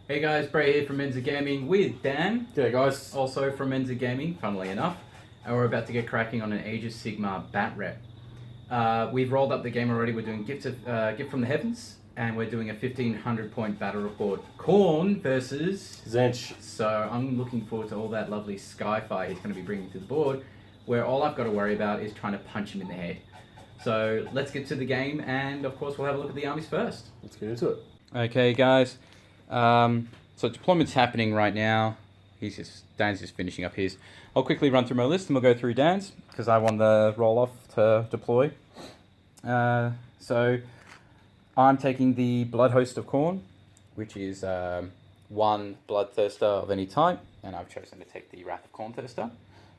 Hey guys, Brae here from Menza Gaming with Dan. G'day guys. Also from Menza Gaming, funnily enough. And we're about to get cracking on an Age of Sigmar bat rep. We've rolled up the game already. We're doing Gift from the Heavens, and we're doing a 1500 point battle report. Khorne versus Tzeentch. So I'm looking forward to all that lovely sky fire he's going to be bringing to the board, where all I've got to worry about is trying to punch him in the head. So let's get to the game, and of course we'll have a look at the armies first. Let's get into it. Okay guys, so deployment's happening right now. Dan's just finishing up his. I'll quickly run through my list and we'll go through Dan's, because I won the roll-off to deploy. So I'm taking the Blood Host of Khorne, which is one Bloodthirster of any type, and I've chosen to take the Wrath of Khorne-thirster.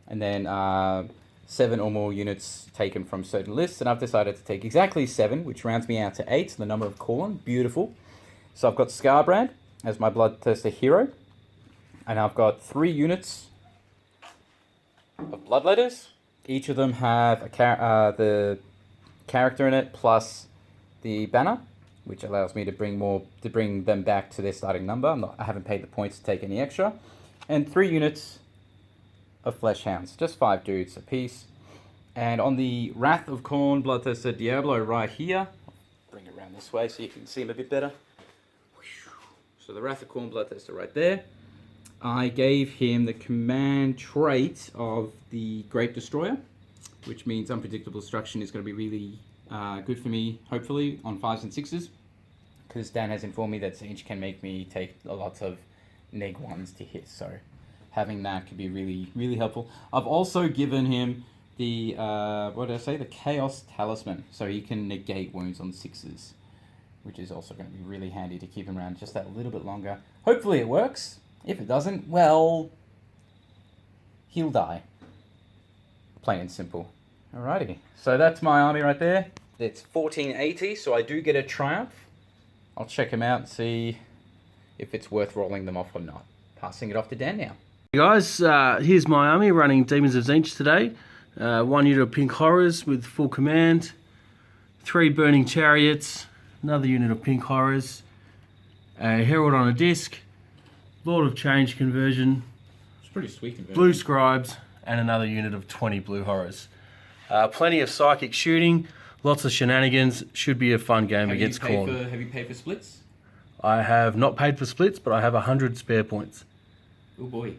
And then 7 or more units taken from certain lists, and I've decided to take exactly 7, which rounds me out to 8, the number of Khorne. Beautiful. So I've got Scarbrand as my Bloodthirster hero, and I've got 3 units of Bloodletters. Each of them have the character in it plus the banner, which allows me to bring them back to their starting number. I haven't paid the points to take any extra, and 3 units of Flesh Hounds, just 5 dudes a piece. And on the Wrath of Khorne Bloodthirster Diablo right here, I'll bring it around this way so you can see him a bit better. So the Wrath of Khorne Bloodthirster right there. I gave him the command trait of the Great Destroyer, which means unpredictable destruction is going to be really good for me, hopefully, on 5s and 6s. Because Dan has informed me that Tzeentch can make me take a lot of neg 1s to hit, so having that could be really, really helpful. I've also given him the, the Chaos Talisman, so he can negate wounds on 6s, which is also going to be really handy to keep him around just that little bit longer. Hopefully it works. If it doesn't, well, he'll die. Plain and simple. Alrighty, so that's my army right there. It's 1480, so I do get a Triumph. I'll check him out and see if it's worth rolling them off or not. Passing it off to Dan now. Hey guys, here's my army running Demons of Tzeentch today. 1 unit of Pink Horrors with full command, 3 Burning Chariots, another unit of Pink Horrors, a Herald on a disc, Lord of Change conversion, It's pretty sweet conversion. Blue Scribes, and another unit of 20 Blue Horrors. Plenty of psychic shooting, lots of shenanigans. Should be a fun game against Khorne. Have you paid for splits? I have not paid for splits, but I have 100 spare points. Oh boy.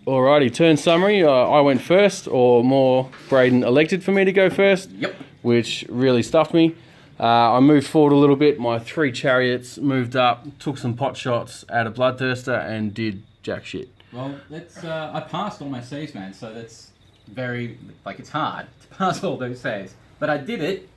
Alrighty, turn summary. I went first, or more, Braden elected for me to go first. Yep. Which really stuffed me. I moved forward a little bit. My 3 chariots moved up, took some pot shots at a Bloodthirster, and did jack shit. Well, that's I passed all my saves, man, so that's very, it's hard to pass all those saves. But I did it.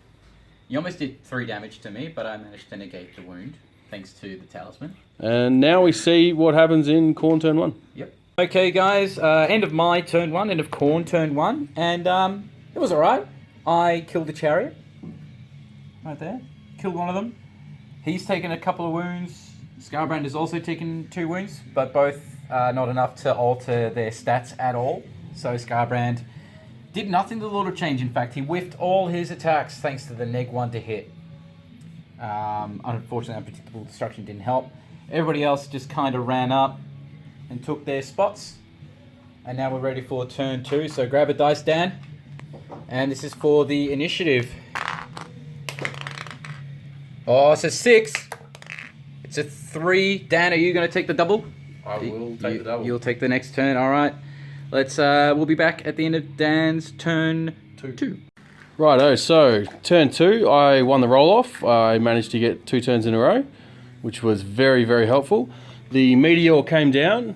You almost did 3 damage to me, but I managed to negate the wound, thanks to the talisman. And now we see what happens in Khorne turn 1. Yep. Okay, guys, end of my turn 1, end of Khorne turn 1, and it was alright. I killed the chariot. Right there. Killed one of them. He's taken a couple of wounds. Scarbrand has also taken 2 wounds, but both not enough to alter their stats at all. So Scarbrand did nothing to the Lord of Change. In fact, he whiffed all his attacks thanks to the neg 1 to hit. Unfortunately, unpredictable destruction didn't help. Everybody else just kind of ran up and took their spots. And now we're ready for turn 2. So grab a dice, Dan. And this is for the initiative. Oh, it's a 6. It's a 3. Dan, are you going to take the double? I will take the double. You'll take the next turn. All right. We'll be back at the end of Dan's turn 2. Righto, so turn 2, I won the roll-off. I managed to get 2 turns in a row, which was very, very helpful. The meteor came down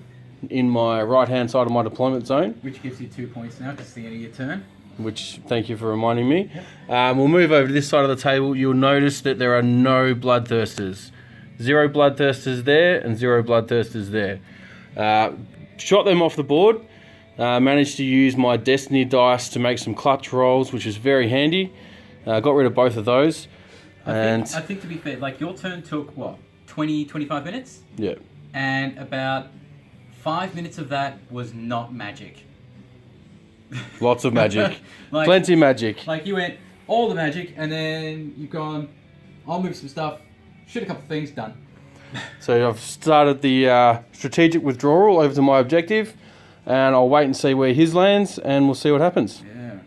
in my right-hand side of my deployment zone. Which gives you 2 points now, because it's the end of your turn. Which, thank you for reminding me. Yep. We'll move over to this side of the table. You'll notice that there are no Bloodthirsters. 0 Bloodthirsters there and 0 Bloodthirsters there. Shot them off the board. Managed to use my Destiny dice to make some clutch rolls, which is very handy. Got rid of both of those. I think to be fair, your turn took, what, 20, 25 minutes? Yeah. And about 5 minutes of that was not magic. Lots of magic. Plenty magic. You went all the magic, and then you've gone, I'll move some stuff, shoot a couple of things, done. So I've started the strategic withdrawal over to my objective, and I'll wait and see where his lands, and we'll see what happens. Yeah.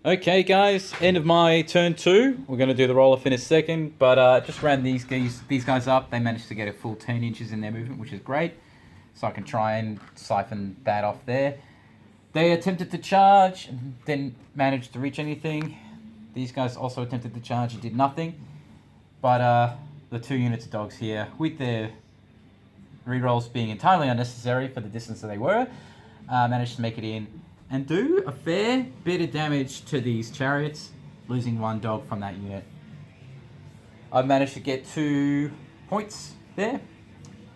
Okay, guys, end of my turn 2. We're going to do the roll-off in a second, but just ran these guys up. They managed to get a full 10 inches in their movement, which is great. So I can try and siphon that off there. They attempted to charge, and didn't manage to reach anything. These guys also attempted to charge and did nothing. But the 2 units of dogs here, with their rerolls being entirely unnecessary for the distance that they were, managed to make it in and do a fair bit of damage to these chariots, losing 1 dog from that unit. I've managed to get 2 points there,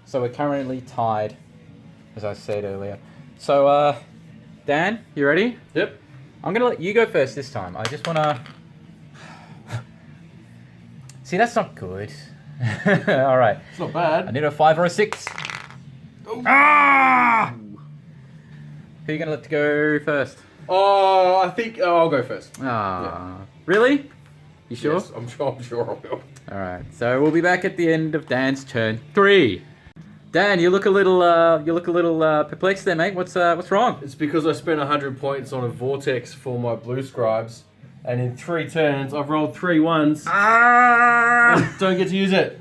so we're currently tied, as I said earlier. So, Dan, you ready? Yep. I'm going to let you go first this time. I just want to... See, that's not good. All right. It's not bad. I need a 5 or a 6. Oh. Ah! Who are you going to let go first? Oh, I think I'll go first. Ah, yeah. Really? You sure? Yes, I'm sure I will. All right. So we'll be back at the end of Dan's turn 3. Dan, you look a little perplexed there, mate. What's wrong? It's because I spent 100 points on a vortex for my blue scribes, and in 3 turns I've rolled 3 1s. Ah! Don't get to use it.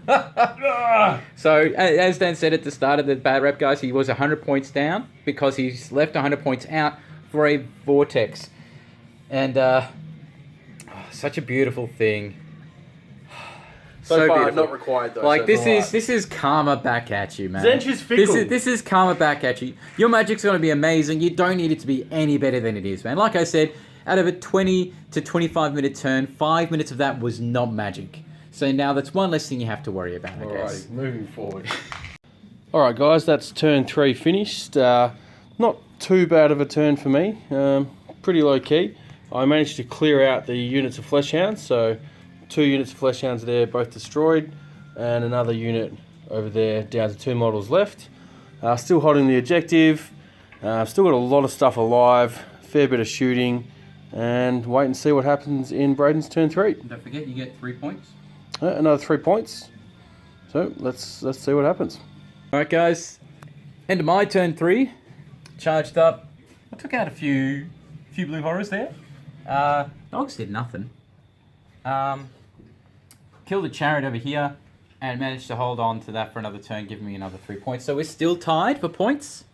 So, as Dan said at the start of the bad rep, guys, he was 100 points down because he's left 100 points out for a vortex. And, such a beautiful thing. So far, beautiful. not required though. Like, so this is karma back at you, man. Tzeentch is fickle. This is karma back at you. Your magic's going to be amazing. You don't need it to be any better than it is, man. Like I said, out of a 20 to 25 minute turn, 5 minutes of that was not magic. So now that's one less thing you have to worry about, I guess. Alrighty, moving forward. Alright guys, that's turn 3 finished. Not too bad of a turn for me. Pretty low key. I managed to clear out the units of Fleshhounds, so 2 units of Fleshhounds there, both destroyed, and another unit over there, down to 2 models left. Still holding the objective. Still got a lot of stuff alive, fair bit of shooting, and wait and see what happens in Braden's turn 3. Don't forget, you get 3 points. Another 3 points. So let's see what happens. All right, guys. End of my turn 3. Charged up. I took out a few blue horrors there. Dogs did nothing. Killed a chariot over here and managed to hold on to that for another turn, giving me another 3 points. So we're still tied for points.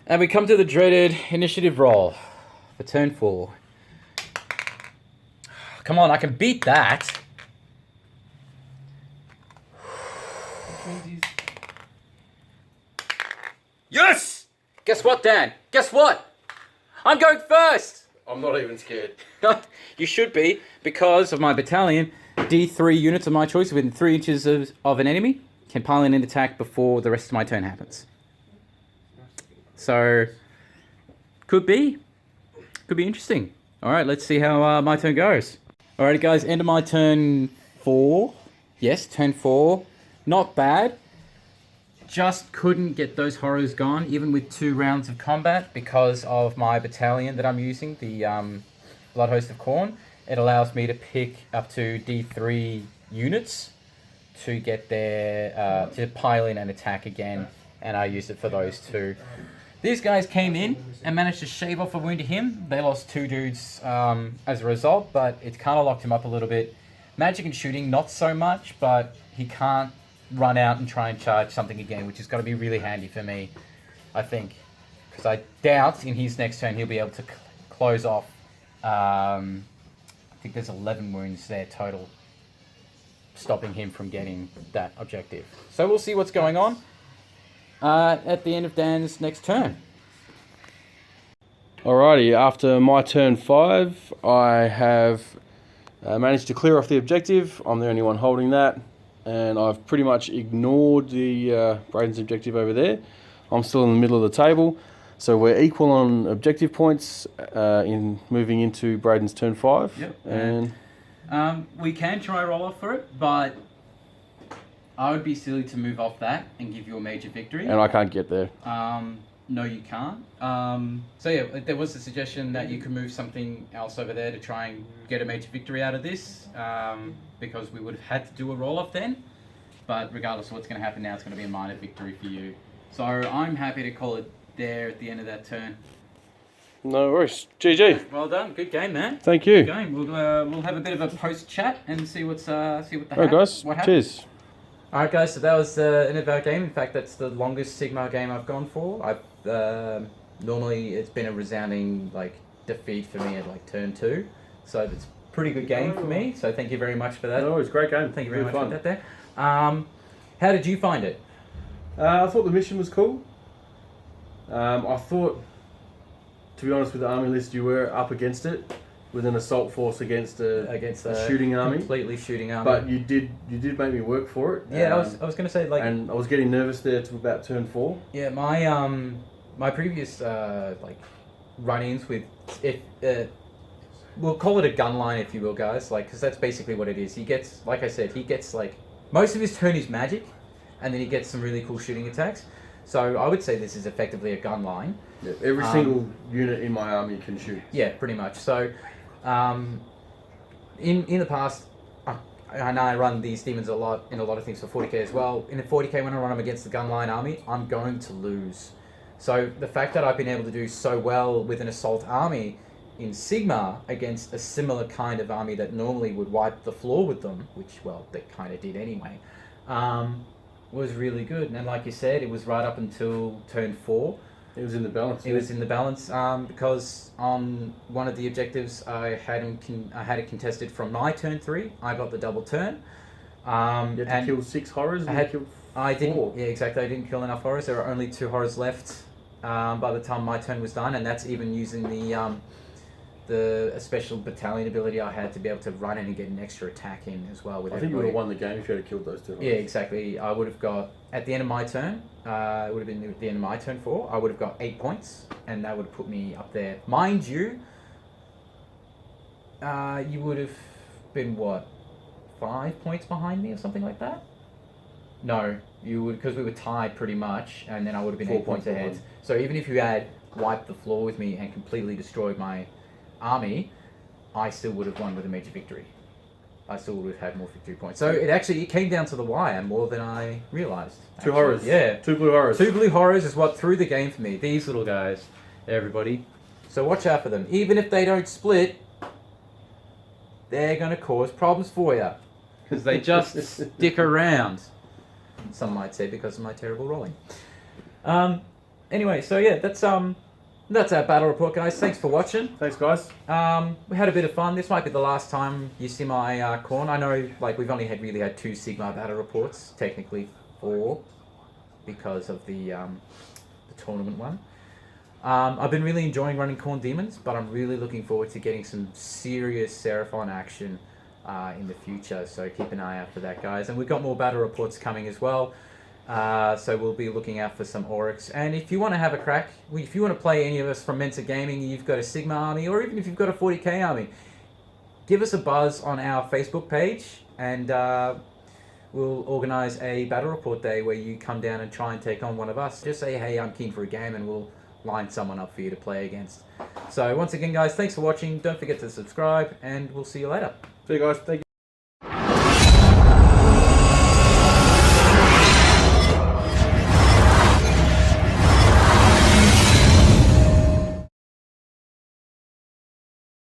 And we come to the dreaded initiative roll for turn 4. Come on, I can beat that. Yes! Guess what, Dan? Guess what? I'm going first! I'm not even scared. You should be, because of my battalion. D3 units of my choice within 3 inches of an enemy can pile in an attack before the rest of my turn happens. So, could be interesting. Alright, let's see how my turn goes. Alrighty guys, end of my turn 4. Yes, turn 4. Not bad. Just couldn't get those horrors gone, even with 2 rounds of combat, because of my battalion that I'm using, the Blood Host of Khorne. It allows me to pick up to D3 units to get their to pile in and attack again, and I used it for those 2. These guys came in and managed to shave off a wound to him. They lost 2 dudes as a result, but it kind of locked him up a little bit. Magic and shooting, not so much, but he can't run out and try and charge something again, which is going to be really handy for me, I think. Because I doubt in his next turn he'll be able to close off. I think there's 11 wounds there total, stopping him from getting that objective. So we'll see what's going on at the end of Dan's next turn. Alrighty, after my turn 5, I have managed to clear off the objective. I'm the only one holding that, and I've pretty much ignored the Braden's objective over there. I'm still in the middle of the table, so we're equal on objective points in moving into Braden's turn 5. Yep. And we can try roll off for it, but I would be silly to move off that and give you a major victory. I can't get there. no, you can't. So yeah, there was a suggestion that you could move something else over there to try and get a major victory out of this, because we would have had to do a roll-off then. But regardless of what's going to happen now, it's going to be a minor victory for you. So I'm happy to call it there at the end of that turn. No worries. GG. Well done. Good game, man. Thank you. Good game. We'll have a bit of a post chat and see what All right, guys. what happened. Cheers. All right, guys. So that was the end of our game. In fact, that's the longest Sigmar game I've gone for. I've normally it's been a resounding defeat for me at turn 2. So it's a pretty good game for me. So thank you very much for that. No, it was a great game. Thank you very much for that. There. How did you find it? I thought the mission was cool. I thought, to be honest, with the army list, you were up against it with an assault force against a shooting army, completely shooting army. But you did make me work for it. Yeah, I was going to say and I was getting nervous there to about turn 4. Yeah, my previous run-ins with we'll call it a gun line, if you will, guys, because that's basically what it is. He gets, like I said, most of his turn is magic, and then he gets some really cool shooting attacks. So I would say this is effectively a gun line. Yeah, every single unit in my army can shoot. Yeah, pretty much. So in the past, I run these demons a lot in a lot of things for 40k as well. In a 40k, when I run them against the gun line army, I'm going to lose. So the fact that I've been able to do so well with an assault army in Sigmar against a similar kind of army that normally would wipe the floor with them, which, well, they kind of did anyway, was really good. And like you said, it was right up until turn 4. It was in the balance. It was in the balance because on one of the objectives I had it contested from my turn 3. I got the double turn. You had to kill 6 horrors. I didn't. Yeah, exactly. I didn't kill enough horrors. There were only 2 horrors left by the time my turn was done, and that's even using the special battalion ability I had to be able to run in and get an extra attack in as well. I think you would have won the game if you had killed those 2 horrors. Yeah, exactly. I would have got, at the end of my turn, it would have been at the end of my turn 4, I would have got 8 points, and that would put me up there. Mind you, you would have been, 5 points behind me or something like that? No, you would, because we were tied pretty much, and then I would have been 8 points ahead. So even if you had wiped the floor with me and completely destroyed my army, I still would have won with a major victory. I still would have had more victory points. So it came down to the wire more than I realised. 2 horrors. Yeah. 2 blue horrors. 2 blue horrors is what threw the game for me. These little guys, everybody. So watch out for them. Even if they don't split, they're going to cause problems for you. Because they just stick around. Some might say because of my terrible rolling. Anyway, so yeah, that's our battle report, guys. Thanks for watching. Thanks, guys. We had a bit of fun. This might be the last time you see my Khorne. I know, we've only really had 2 Sigmar battle reports, technically 4, because of the tournament one. I've been really enjoying running Khorne Demons, but I'm really looking forward to getting some serious Seraphon action in the future. So keep an eye out for that, guys. And we've got more battle reports coming as well. So we'll be looking out for some Oryx. And if you want to have a crack, if you want to play any of us from Menza Gaming, you've got a Sigmar army, or even if you've got a 40k army, give us a buzz on our Facebook page, and we'll organise a battle report day where you come down and try and take on one of us. Just say, hey, I'm keen for a game, and we'll line someone up for you to play against. So once again, guys, thanks for watching. Don't forget to subscribe, and we'll see you later. See you guys. Thank you.